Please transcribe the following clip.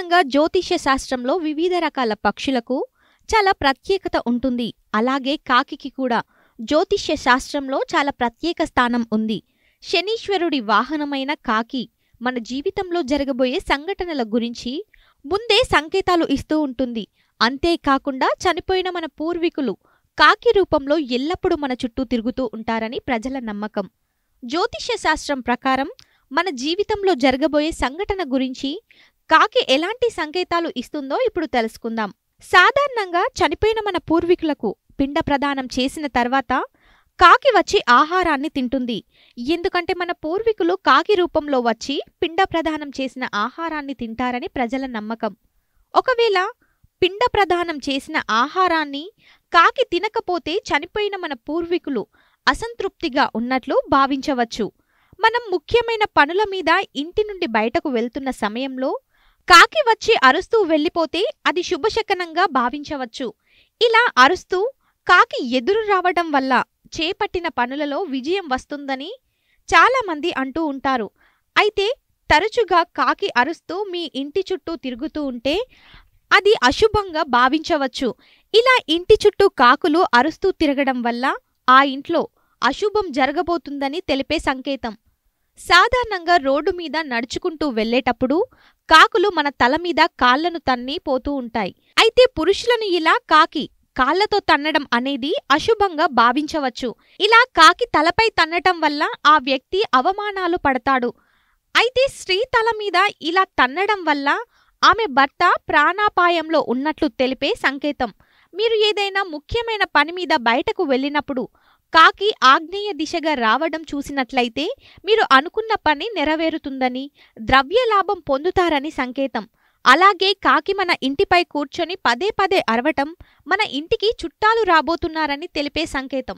సాధారణంగా జ్యోతిష్య శాస్త్రంలో వివిధ రకాల పక్షులకు చాలా ప్రత్యేకత ఉంటుంది. అలాగే కాకికి కూడా జ్యోతిష్య శాస్త్రంలో చాలా ప్రత్యేక స్థానం ఉంది. శనీశ్వరుడి వాహనమైన కాకి మన జీవితంలో జరగబోయే సంఘటనల గురించి ముందే సంకేతాలు ఇస్తూ ఉంటుంది. అంతేకాకుండా చనిపోయిన మన పూర్వీకులు కాకి రూపంలో ఎల్లప్పుడూ మన చుట్టూ తిరుగుతూ ఉంటారని ప్రజల నమ్మకం. జ్యోతిష్య శాస్త్రం ప్రకారం మన జీవితంలో జరగబోయే సంఘటన గురించి కాకి ఎలాంటి సంకేతాలు ఇస్తుందో ఇప్పుడు తెలుసుకుందాం. సాధారణంగా చనిపోయిన మన పూర్వీకులకు పిండ ప్రదానం చేసిన తర్వాత కాకి వచ్చి ఆహారాన్ని తింటుంది. ఎందుకంటే మన పూర్వీకులు కాకి రూపంలో వచ్చి పిండ ప్రదానం చేసిన ఆహారాన్ని తింటారని ప్రజల నమ్మకం. ఒకవేళ పిండ ప్రదానం చేసిన ఆహారాన్ని కాకి తినకపోతే చనిపోయిన మన పూర్వీకులు అసంతృప్తిగా ఉన్నట్లు భావించవచ్చు. మనం ముఖ్యమైన పనుల మీద ఇంటి నుండి బయటకు వెళ్తున్న సమయంలో కాకి వచ్చి అరుస్తూ వెళ్ళిపోతే అది శుభశకనంగా భావించవచ్చు. ఇలా అరుస్తూ కాకి ఎదురు రావడం వల్ల చేపట్టిన పనులలో విజయం వస్తుందని చాలామంది అంటూ ఉంటారు. అయితే తరచుగా కాకి అరుస్తూ మీ ఇంటి చుట్టూ తిరుగుతూ ఉంటే అది అశుభంగా భావించవచ్చు. ఇలా ఇంటి చుట్టూ కాకులు అరుస్తూ తిరగడం వల్ల ఆ ఇంట్లో అశుభం జరగబోతుందని తెలిపే సంకేతం. సాధారణంగా రోడ్డు మీద నడుచుకుంటూ వెళ్లేటప్పుడు కాకులు మన తల మీద కాళ్లను తన్ని పోతూ ఉంటాయి. అయితే పురుషులను ఇలా కాకి కాళ్లతో తన్నడం అనేది అశుభంగా భావించవచ్చు. ఇలా కాకి తలపై తన్నటం వల్ల ఆ వ్యక్తి అవమానాలు పడతాడు. అయితే స్త్రీ తల మీద ఇలా తన్నడం వల్ల ఆమె భర్త ప్రాణాపాయంలో ఉన్నట్లు తెలిపే సంకేతం. మీరు ఏదైనా ముఖ్యమైన పని మీద బయటకు వెళ్ళినప్పుడు కాకి ఆగ్నేయ దిశగా రావడం చూసినట్లయితే మీరు అనుకున్న పని నెరవేరుతుందని, ద్రవ్యలాభం పొందుతారని సంకేతం. అలాగే కాకి మన ఇంటిపై కూర్చొని పదే పదే అరవటం మన ఇంటికి చుట్టాలు రాబోతున్నారని తెలిపే సంకేతం.